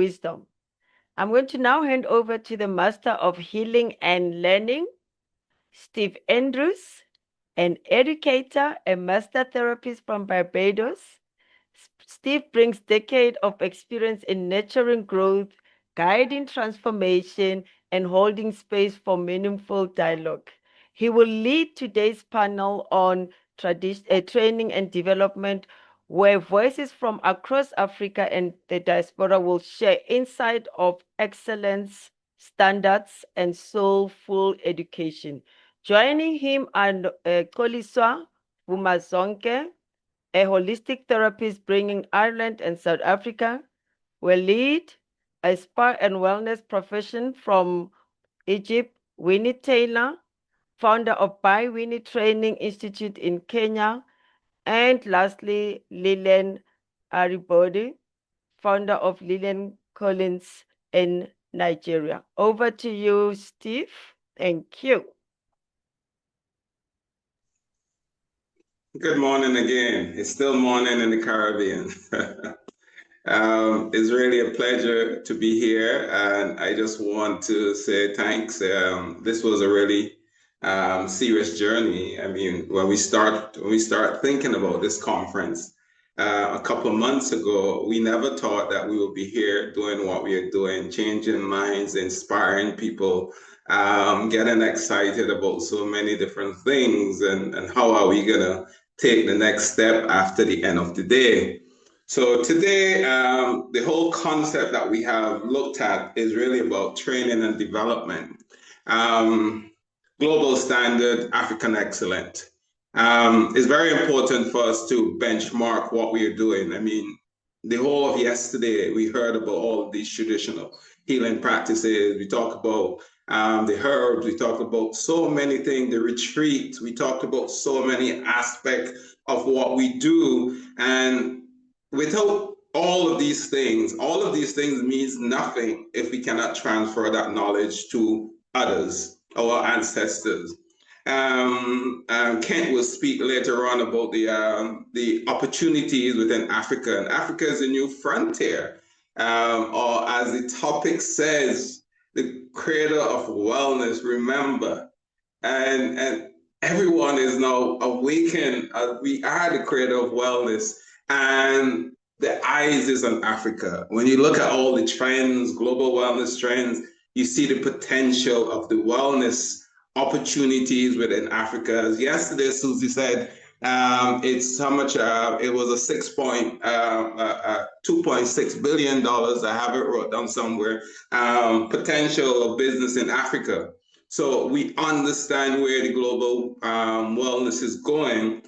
wisdom. I'm going to now hand over to the Master of Healing and Learning, Steve Andrews, an educator and master therapist from Barbados. Steve brings decades of experience in nurturing growth, guiding transformation, and holding space for meaningful dialogue. He will lead today's panel on training and development, where voices from across Africa and the diaspora will share insight of excellence, standards, and soulful education. Joining him are Koliswa Vumazonke, a holistic therapist bringing Ireland and South Africa, Walid, a spa and wellness profession from Egypt, Winnie Taylor, founder of By Winnie Training Institute in Kenya, and lastly, Lillian Aribodi, founder of Lillian Collins in Nigeria. Over to you, Steve. Thank you. Good morning again. It's still morning in the Caribbean. It's really a pleasure to be here, and I just want to say thanks. This was a really serious journey. I mean, when we start thinking about this conference a couple of months ago, we never thought that we would be here doing what we are doing, changing minds, inspiring people, getting excited about so many different things, and how are we gonna take the next step after the end of the day. So today, the whole concept that we have looked at is really about training and development. Global standard, African excellent. It's very important for us to benchmark what we are doing. I mean, the whole of yesterday, we heard about all of these traditional healing practices. We talk about the herbs, we talked about so many things, the retreat, we talked about so many aspects of what we do. And without all of these things means nothing if we cannot transfer that knowledge to others, our ancestors. Kent will speak later on about the opportunities within Africa, and Africa is a new frontier, or as the topic says, the creator of wellness. Remember, and everyone is now awakened. We are the creator of wellness, and the eyes is on Africa. When you look at all the trends, global wellness trends, you see the potential of the wellness opportunities within Africa. As yesterday, Susie said, it's how much, it was a $2.6 billion, I have it wrote down somewhere, potential of business in Africa. So we understand where the global wellness is going.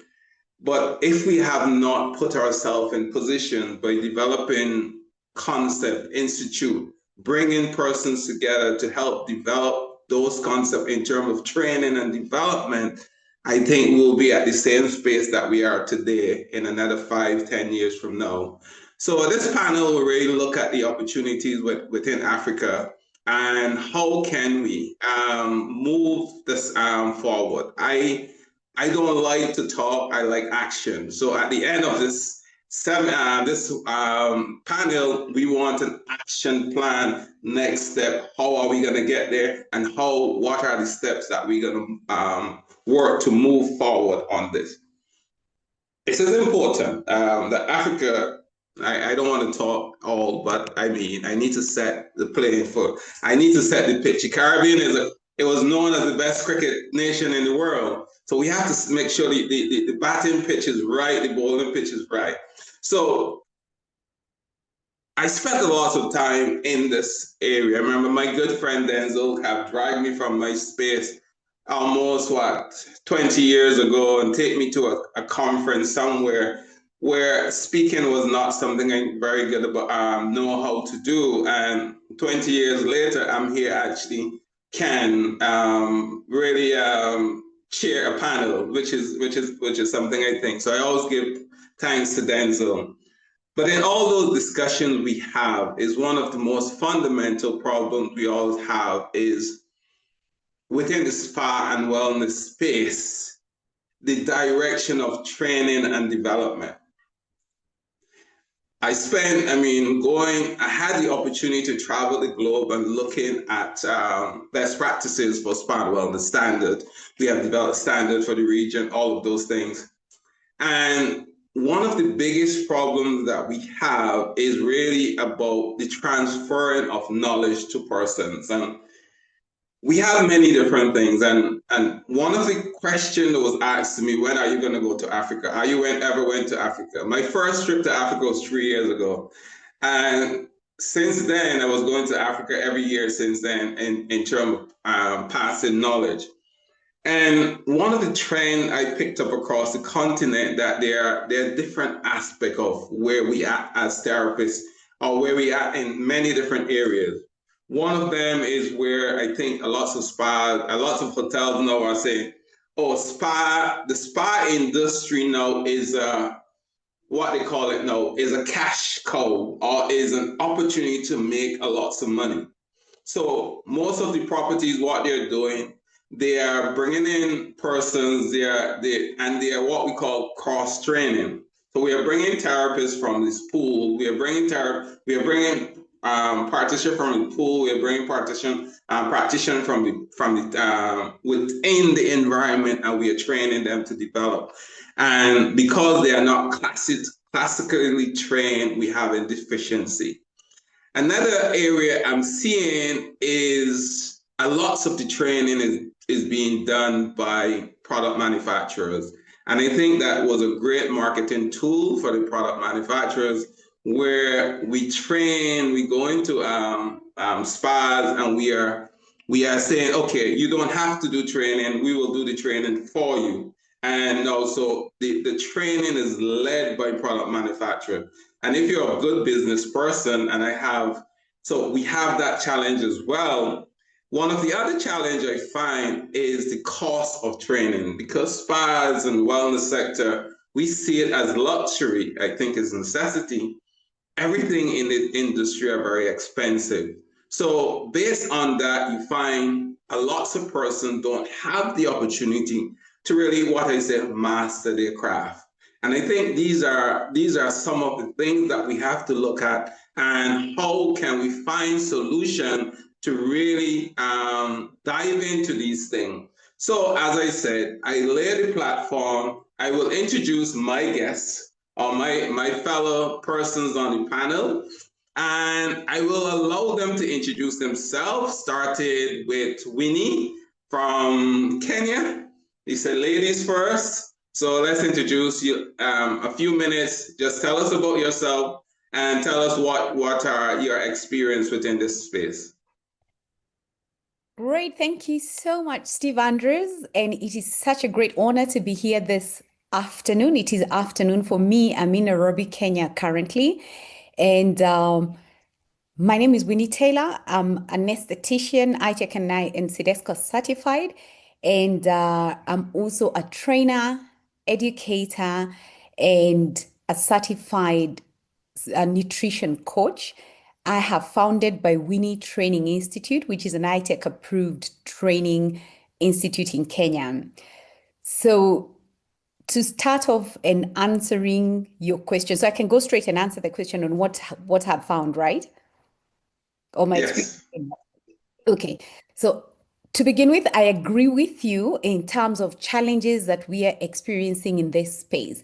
But if we have not put ourselves in position by developing concept, institute, bringing persons together to help develop those concepts in terms of training and development, I think we'll be at the same space that we are today in another 5-10 years from now. So this panel will really look at the opportunities within Africa and how can we move this forward. I don't like to talk, I like action. So at the end of this panel, we want an action plan, next step, how are we gonna get there, and what are the steps that we're gonna work to move forward on this. This is important, that Africa, I don't want to talk all, but I mean, I need to set the playing field. I need to set the pitch. The Caribbean it was known as the best cricket nation in the world. So we have to make sure the batting pitch is right, the bowling pitch is right. So I spent a lot of time in this area. I remember my good friend Denzel have dragged me from my space almost 20 years ago and take me to a conference somewhere where speaking was not something I'm very good about, know how to do. And 20 years later, I'm here actually can really chair a panel, which is something I think. So I always give thanks to Denzel. But in all those discussions we have, is one of the most fundamental problems we all have is within the spa and wellness space, the direction of training and development. I had the opportunity to travel the globe and looking at best practices for spa wellness standard. We have developed standard for the region, all of those things. And one of the biggest problems that we have is really about the transferring of knowledge to persons. And we have many different things. And one of the questions that was asked to me, when are you going to go to Africa? Ever went to Africa? My first trip to Africa was 3 years ago. And since then, I was going to Africa every year since then in terms of passing knowledge. And one of the trends I picked up across the continent that there are different aspects of where we are as therapists or where we are in many different areas. One of them is where I think a lot of spas, a lot of hotels now are saying, oh, the spa industry now is what they call it now is a cash cow or is an opportunity to make a lots of money. So most of the properties, what they're doing, they are bringing in persons, they are what we call cross training. So we are bringing therapists from this pool. We are bringing practitioners from the pool. We are bringing practitioners from the within the environment, and we are training them to develop. And because they are not classically trained, we have a deficiency. Another area I'm seeing is a lot of the training is being done by product manufacturers. And I think that was a great marketing tool for the product manufacturers where we go into spas and we are saying, okay, you don't have to do training, we will do the training for you. And also the training is led by product manufacturer. And if you're a good business person, so we have that challenge as well. One of the other challenge I find is the cost of training, because spas and wellness sector, we see it as luxury. I think it's necessity. Everything in the industry are very expensive. So based on that, you find a lots of persons don't have the opportunity to really, what I say, master their craft. And I think these are some of the things that we have to look at, and how can we find solution to really dive into these things. So as I said, I lay the platform. I will introduce my guests or my fellow persons on the panel, and I will allow them to introduce themselves, started with Winnie from Kenya. He said ladies first. So let's introduce you a few minutes. Just tell us about yourself and tell us what are your experience within this space. Great. Thank you so much, Steve Andrews. And it is such a great honor to be here this afternoon. It is afternoon for me. I'm in Nairobi, Kenya currently. And my name is Winnie Taylor. I'm an esthetician, iTech and CDESCO certified. And I'm also a trainer, educator, and a certified nutrition coach. I have founded by Winnie Training Institute, which is an iTech approved training institute in Kenya. So to start off and answering your question, so I can go straight and answer the question on what I've found, right? Or my experience. Okay. So to begin with, I agree with you in terms of challenges that we are experiencing in this space.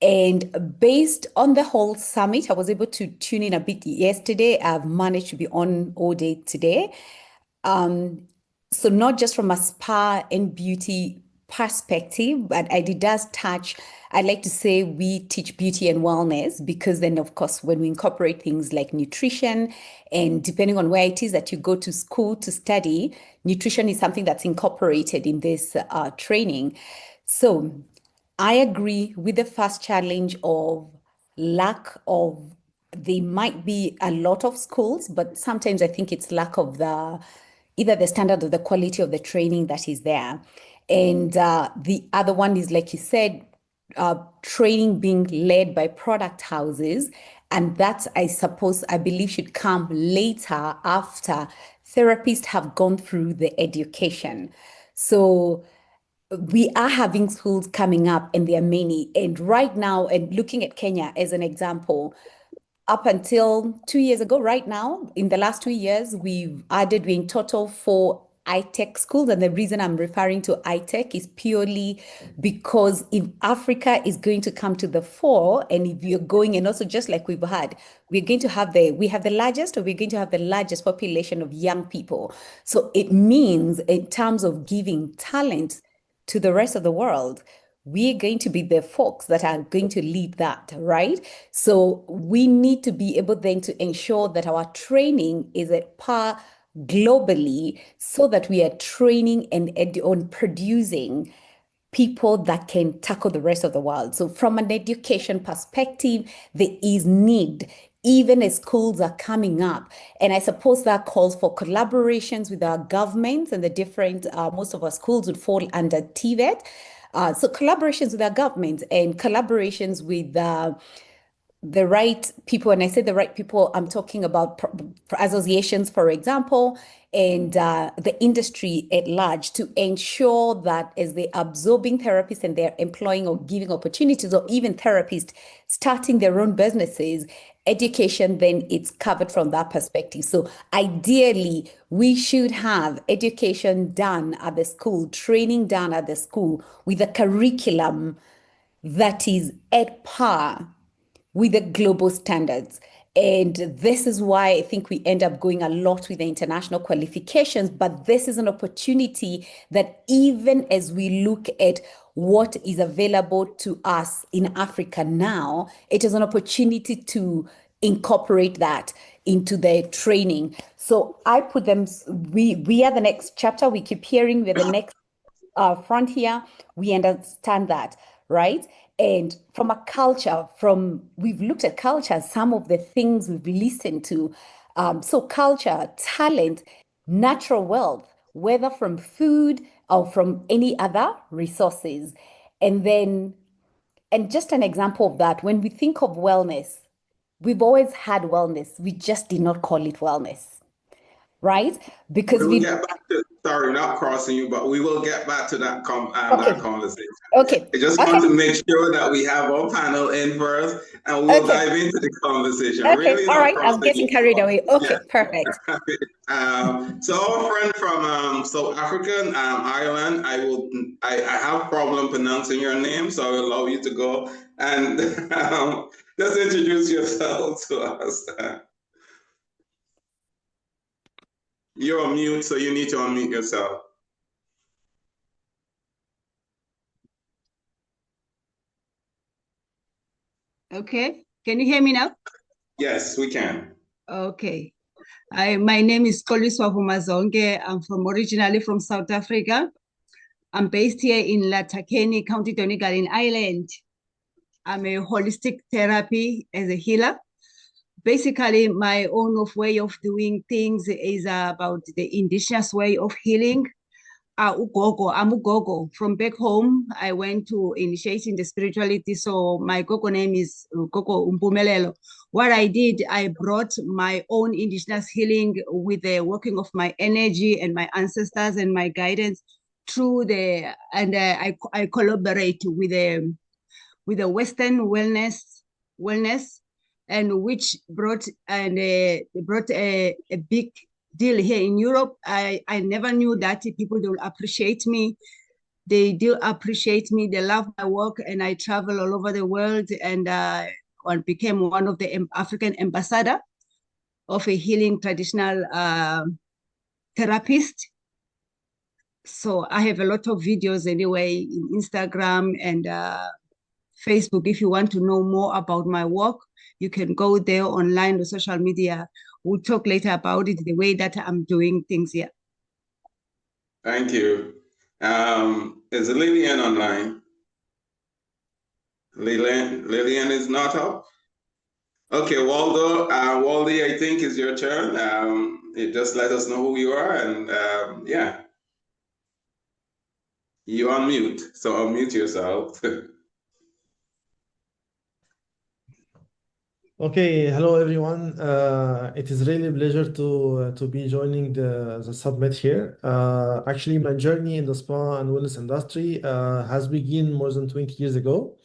And based on the whole summit, I was able to tune in a bit yesterday. I've managed to be on all day today. So not just from a spa and beauty perspective, but it does touch, I like to say we teach beauty and wellness, because then of course, when we incorporate things like nutrition, and depending on where it is that you go to school to study, nutrition is something that's incorporated in this training. So I agree with the first challenge of lack of, there might be a lot of schools, but sometimes I think it's lack of either the standard or the quality of the training that is there. And the other one is, like you said, training being led by product houses. And that, I believe, should come later after therapists have gone through the education. So we are having schools coming up, and there are many. And right now, and looking at Kenya as an example, up until 2 years ago, right now, in the last 2 years, we've added in total 4 iTech schools. And the reason I'm referring to iTech is purely because if Africa is going to come to the fore, and if you're going, and also just like we've had, we have the largest, or we're going to have the largest population of young people. So it means in terms of giving talent to the rest of the world, we're going to be the folks that are going to lead that, right? So we need to be able then to ensure that our training is at par globally, so that we are training and on producing people that can tackle the rest of the world. So from an education perspective, there is need, even as schools are coming up. And I suppose that calls for collaborations with our governments and the different, most of our schools would fall under TVET. So collaborations with our government and collaborations with the right people. And I say the right people, I'm talking about associations, for example, and the industry at large, to ensure that as they're absorbing therapists and they're employing or giving opportunities, or even therapists starting their own businesses, education, then it's covered from that perspective. So ideally, we should have education done at the school, training done at the school, with a curriculum that is at par with the global standards. And this is why I think we end up going a lot with the international qualifications. But this is an opportunity that, even as we look at what is available to us in Africa now, it is an opportunity to incorporate that into the training. So I put them, we are the next chapter. We keep hearing we're the next frontier. We understand that, right? And from a culture, we've looked at culture, some of the things we've listened to. So culture, talent, natural wealth, whether from food or from any other resources. And just an example of that, when we think of wellness, we've always had wellness. We just did not call it wellness, right? Because We'll get back to, sorry, not crossing you, but we will get back to that that conversation. Okay. I just want to make sure that we have our panel in first, and we'll dive into the conversation. Okay, really all right. I'm getting carried away. Okay, perfect. So our friend from South Africa, Ireland, I have problem pronouncing your name, so I will allow you to go and just introduce yourself to us. You're on mute, so you need to unmute yourself. Okay, can you hear me now? Yes, we can. Okay. My name is Koliswa Mazonke. I'm originally from South Africa. I'm based here in Latakeni, County Donegal in Ireland. I'm a holistic therapy as a healer. Basically, my own way of doing things is about the indigenous way of healing. I'm Ugogo. From back home, I went to initiating the spirituality. So my Gogo name is Gogo Umpumelelo. What I did, I brought my own indigenous healing with the working of my energy and my ancestors and my guidance through I collaborate with the Western wellness, and which brought a big deal here in Europe. I never knew that people will appreciate me. They do appreciate me. They love my work, and I travel all over the world, and became one of the African ambassador of a healing traditional therapist. So I have a lot of videos anyway in Instagram and Facebook. If you want to know more about my work, you can go there online or social media. We'll talk later about it, the way that I'm doing things here. Thank you. Is Lillian online? Lillian is not up? Okay, Waldo, Waldy, I think is your turn. Just let us know who you are, and yeah. You unmute, so unmute yourself. Okay, hello everyone. It is really a pleasure to be joining the summit here. Actually, my journey in the spa and wellness industry has begun more than 20 years ago.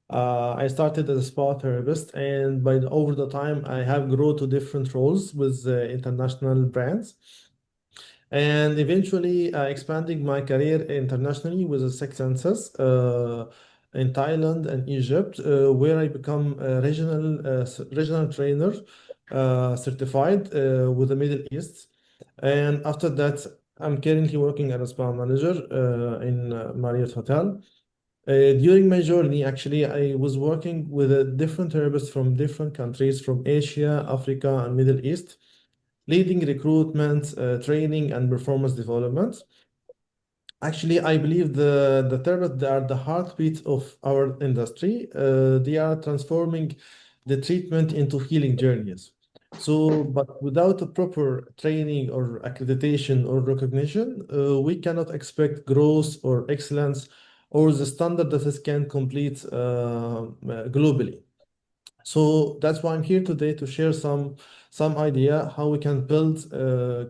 I started as a spa therapist, and over the time, I have grown to different roles with international brands, and eventually expanding my career internationally with the Six Senses in Thailand and Egypt, where I become a regional trainer certified with the Middle East. And after that, I'm currently working as a spa manager in Marriott Hotel. During my journey, actually, I was working with different therapists from different countries, from Asia, Africa, and Middle East, leading recruitment, training, and performance development. Actually, I believe the therapists, they are the heartbeat of our industry. They are transforming the treatment into healing journeys. So, but without a proper training or accreditation or recognition, we cannot expect growth or excellence or the standard that is can complete globally. So that's why I'm here today to share some idea how we can build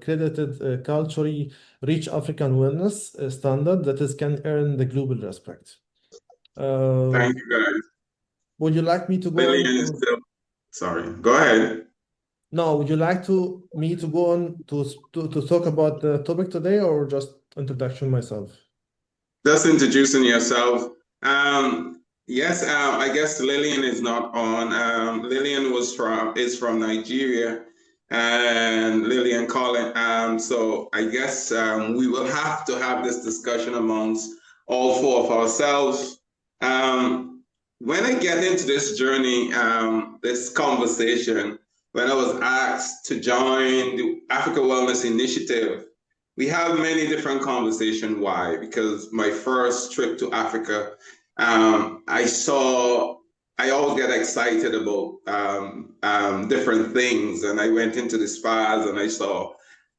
credited, culturally rich African wellness standard that is can earn the global respect. Thank you, guys. Would you like me to go on Lillian is to? still, sorry, go ahead. No, would you like me to go on to talk about the topic today, or just introduction myself? Just introducing yourself. Yes, I guess Lillian is not on. Lillian is from Nigeria, and Lillian Collin. So I guess we will have to have this discussion amongst all four of ourselves. When I get into this journey, this conversation, when I was asked to join the Africa Wellness Initiative, we have many different conversations. Why? Because my first trip to Africa, I always get excited about different things. And I went into the spas and I saw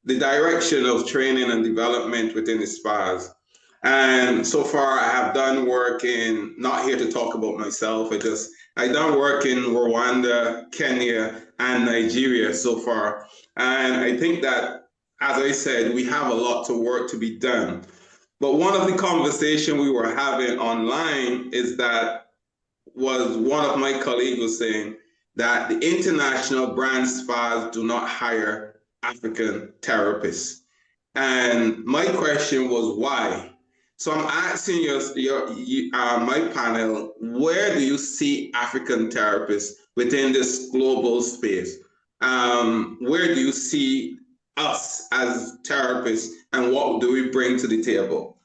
the direction of training and development within the spas. And so far I have done work in, not here to talk about myself, I done work in Rwanda, Kenya, and Nigeria so far. And I think that, as I said, we have a lot of work to be done. But one of the conversations we were having online is that was one of my colleagues was saying that the international brand spas do not hire African therapists. And my question was why? So I'm asking my panel, where do you see African therapists within this global space? Where do you see us as therapists, and what do we bring to the table?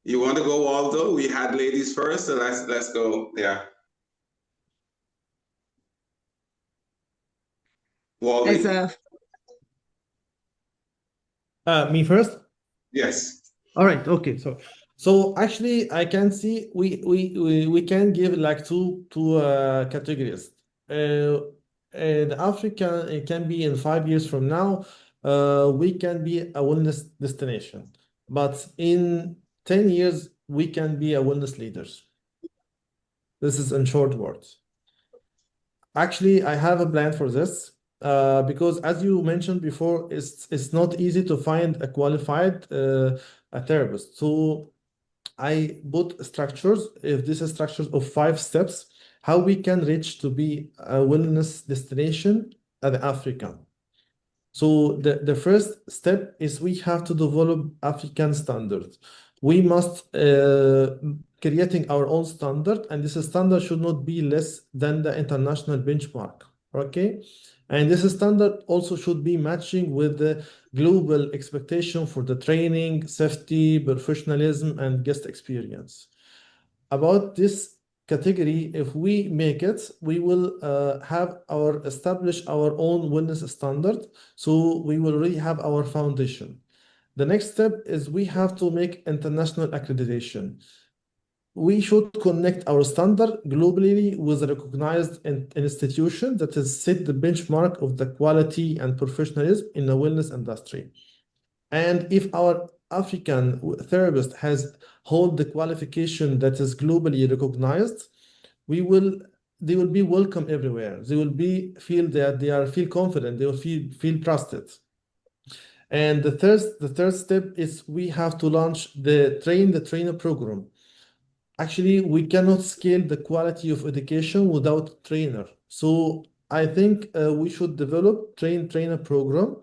You want to go, Waldo? We had ladies first, so let's go. Yeah. Waldo. Me first? Yes. All right. Okay. So actually, I can see we can give like two categories. The Africa, it can be in 5 years from now, we can be a wellness destination, but in 10 years we can be a wellness leaders. This is in short words. Actually, I have a plan for this. Because as you mentioned before, it's not easy to find a qualified a therapist. So I put structures, if this is structures of 5 steps, how we can reach to be a wellness destination at Africa. So the first step is we have to develop African standards. We must creating our own standard, and this standard should not be less than the international benchmark. Okay. And this standard also should be matching with the global expectation for the training, safety, professionalism, and guest experience. About this category, if we make it, we will establish our own wellness standard. So we will really have our foundation. The next step is we have to make international accreditation. We should connect our standard globally with a recognized institution that has set the benchmark of the quality and professionalism in the wellness industry. And if our African therapist hold the qualification that is globally recognized, they will be welcome everywhere. They will feel that they feel confident. They will feel trusted. And the third step is we have to launch the trainer program. actually we cannot scale the quality of education without trainer. So I think we should develop trainer program.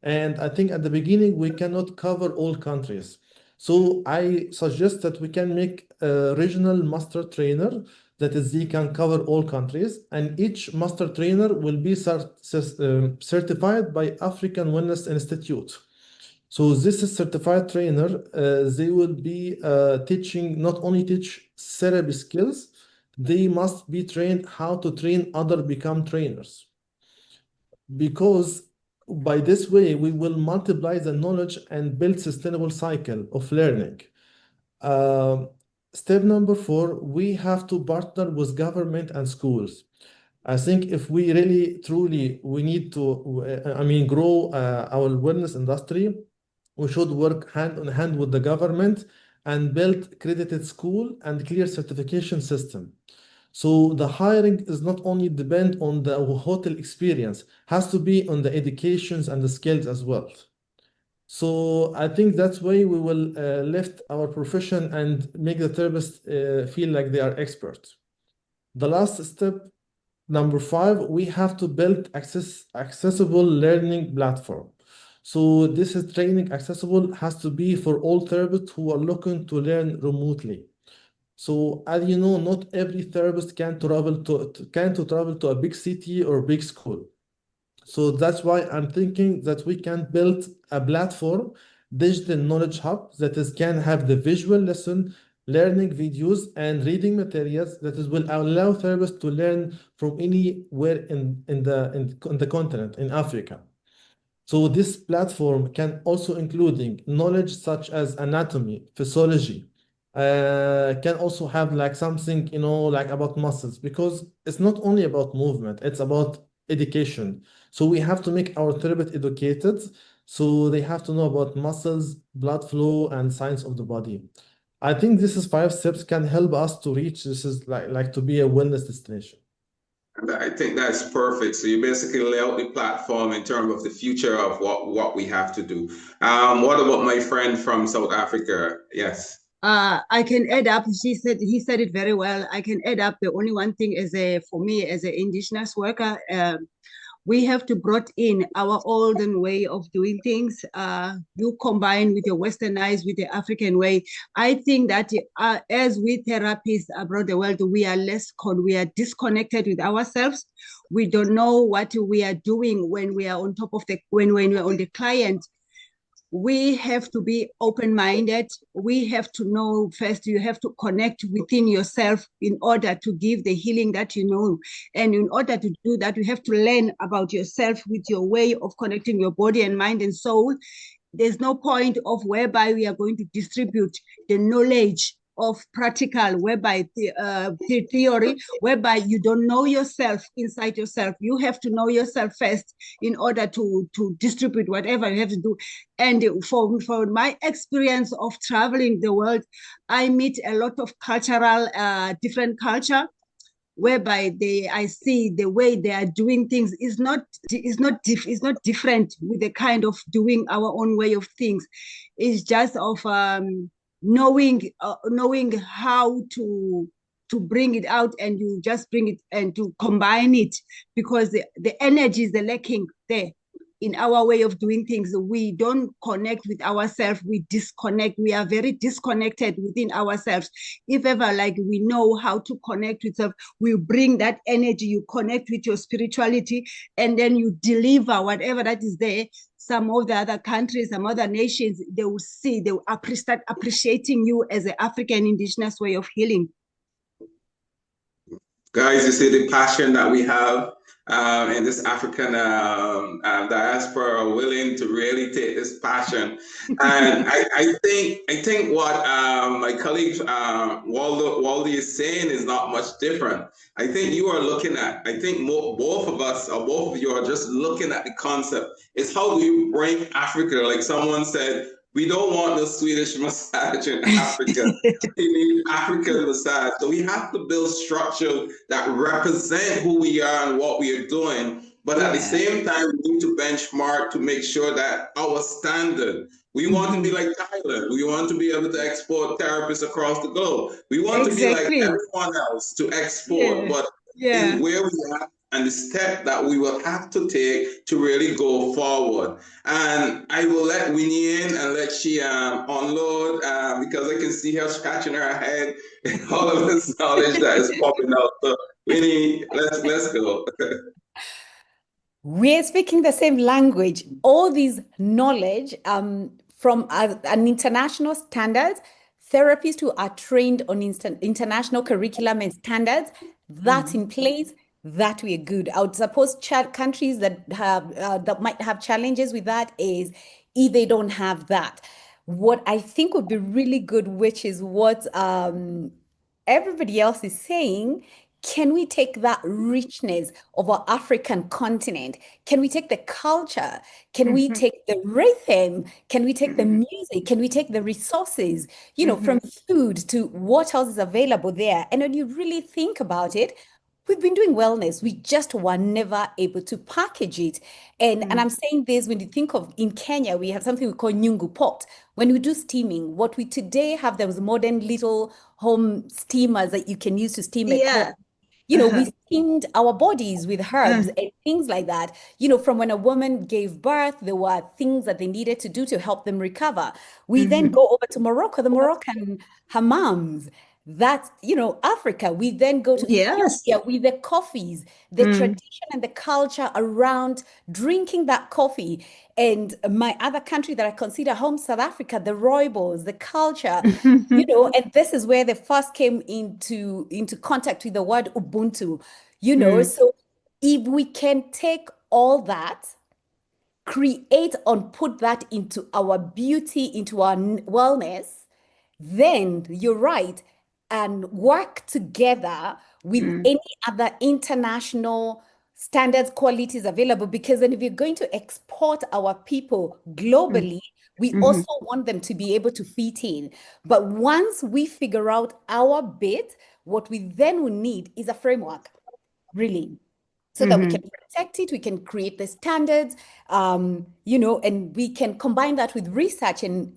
And I think at the beginning we cannot cover all countries. So I suggest that we can make a regional master trainer, that is, they can cover all countries, and each master trainer will be certified by African Wellness Institute. So this is certified trainer. They will be teaching, not only teach therapy skills, they must be trained how to train other become trainers. Because by this way, we will multiply the knowledge and build sustainable cycle of learning. Step number 4, we have to partner with government and schools. I think if we really, truly, we need to, grow our wellness industry, we should work hand in hand with the government and build accredited school and clear certification system. So the hiring is not only depend on the hotel experience, has to be on the educations and the skills as well. So I think that's way we will lift our profession and make the therapists feel like they are experts. The last step, number 5, we have to build accessible learning platform. So this is training accessible has to be for all therapists who are looking to learn remotely. So as you know, not every therapist can travel to a big city or big school. So that's why I'm thinking that we can build a platform, digital knowledge hub, can have the visual lesson, learning videos, and reading materials will allow therapists to learn from anywhere in the continent, in Africa. So this platform can also including knowledge such as anatomy, physiology, can also have like something, like about muscles, because it's not only about movement, it's about education. So we have to make our therapists educated, so they have to know about muscles, blood flow, and science of the body. I think this is 5 steps can help us to reach this is like to be a wellness destination. I think that's perfect. So you basically lay out the platform in terms of the future of what we have to do. What about my friend from South Africa? Yes. I can add up. He said it very well. I can add up. The only one thing for me as an indigenous worker, we have to brought in our olden way of doing things. You combine with your westernized, with the African way. I think that as we therapists abroad the world, we are we are disconnected with ourselves. We don't know what we are doing when we are on top of when we're on the client. We have to be open-minded. We have to know first, you have to connect within yourself in order to give the healing that you know. And in order to do that, you have to learn about yourself with your way of connecting your body and mind and soul. There's no point of whereby we are going to distribute the knowledge of practical, whereby the theory, whereby you don't know yourself inside yourself. You have to know yourself first in order to distribute whatever you have to do. And for my experience of traveling the world, I meet a lot of cultural, different culture, whereby I see the way they are doing things is not different with the kind of doing our own way of things. It's just of knowing how to bring it out, and you just bring it and to combine it, because the energy is lacking there. In our way of doing things, we don't connect with ourselves, we disconnect. We are very disconnected within ourselves. If ever like we know how to connect with self, we bring that energy, you connect with your spirituality, and then you deliver whatever that is there. Some of the other countries, some other nations, they will start appreciating you as an African indigenous way of healing. Guys, you see the passion that we have in this African diaspora are willing to really take this passion. And I think what my colleague Waldy is saying is not much different. I think you are looking at, both of you are just looking at the concept. It's how do you bring Africa, like someone said, we don't want the Swedish massage in Africa. We need African massage. So we have to build structure that represent who we are and what we are doing. But at the same time, we need to benchmark to make sure that our standard We want to be like Thailand. We want to be able to export therapists across the globe. We want to be like Exactly. everyone else to export, but Yeah. is where we are and the step that we will have to take to really go forward. And I will let Winnie in and let she unload because I can see her scratching her head all of this knowledge that is popping out. So Winnie, let's go. We're speaking the same language. All these knowledge from an international standards, therapists who are trained on international curriculum and standards, that's in place, that we're good. I would suppose countries that have that might have challenges with that is if they don't have that. What I think would be really good, which is what everybody else is saying, can we take that richness of our African continent? Can we take the culture? Can we take the rhythm? Can we take the music? Can we take the resources, you know, from food to what else is available there? And when you really think about it, we've been doing wellness. We just were never able to package it. And I'm saying this when you think of in Kenya, we have something we call nyungu pot. When we do steaming, what we today have those modern little home steamers that you can use to steam at home. You know, we steamed our bodies with herbs and things like that. You know, from when a woman gave birth, there were things that they needed to do to help them recover. We then go over to Morocco, the Moroccan hammams. That's, you know, Africa. We then go to Ethiopia with the coffees, the tradition and the culture around drinking that coffee. And my other country that I consider home, South Africa, the rooibos, the culture, you know, and this is where they first came into contact with the word Ubuntu, you know. So if we can take all that, create and put that into our beauty, into our wellness, then you're right, and work together with any other international standards, qualities available. Because then if you're going to export our people globally, we also want them to be able to fit in. But once we figure out our bit, what we then will need is a framework, really, so that we can protect it, we can create the standards, you know, and we can combine that with research and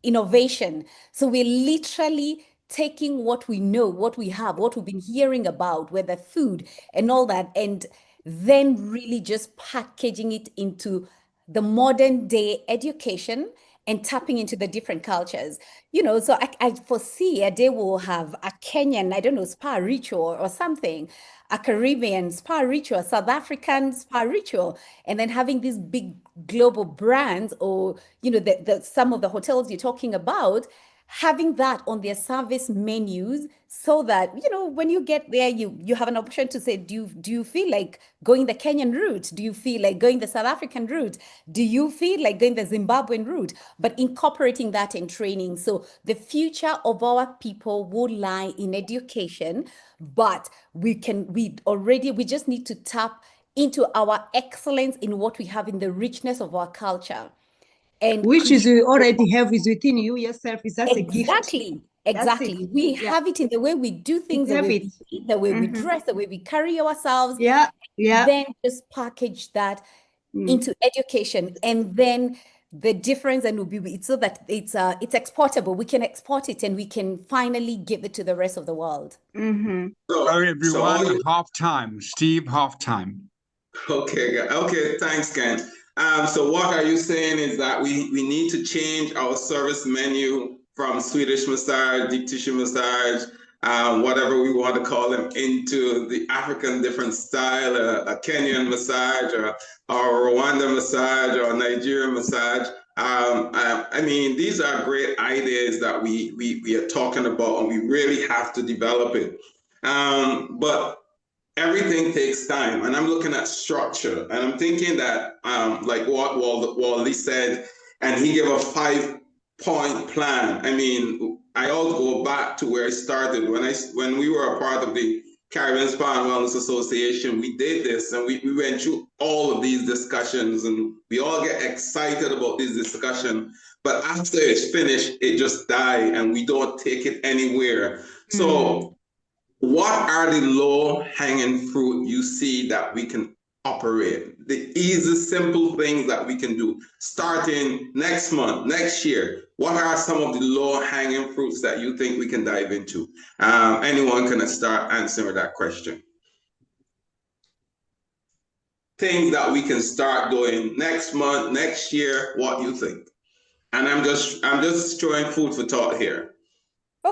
innovation. So we're literally taking what we know, what we have, what we've been hearing about, whether food and all that, and then really just packaging it into the modern day education and tapping into the different cultures. You know, so I foresee a day we'll have a Kenyan, I don't know, spa ritual or something, a Caribbean spa ritual, South African spa ritual, and then having these big global brands or, you know, some of the hotels you're talking about, having that on their service menus so that, you know, when you get there, you have an option to say, do you feel like going the Kenyan route? Do you feel like going the South African route? Do you feel like going the Zimbabwean route? But incorporating that in training. So the future of our people will lie in education, but we just need to tap into our excellence in what we have in the richness of our culture. And which is you already have is within you yourself. Is that exactly, exactly. We have it in the way we do things, the way we eat, the way we dress, the way we carry ourselves. Then just package that into education, and then the difference and will be so that it's exportable. We can export it and we can finally give it to the rest of the world. Sorry, everyone. Halftime. Steve, halftime. Okay, thanks, Ken. So what are you saying is that we need to change our service menu from Swedish massage, deep tissue massage, whatever we want to call them, into the African different style, a Kenyan massage or Rwanda massage or Nigerian massage. I mean, these are great ideas that we are talking about, and we really have to develop it. But everything takes time, and I'm looking at structure, and I'm thinking that like what Wally said, and he gave a 5-point plan. I mean, I all go back to where it started when we were a part of the Caribbean Spa and Wellness Association. We did this, and we went through all of these discussions, and we all get excited about this discussion. But after it's finished, it just dies, and we don't take it anywhere. So what are the low-hanging fruit you see that we can operate? The easy, simple things that we can do starting next month, next year. What are some of the low-hanging fruits that you think we can dive into? Anyone can start answering that question. Things that we can start doing next month, next year. What do you think? And I'm just throwing food for thought here.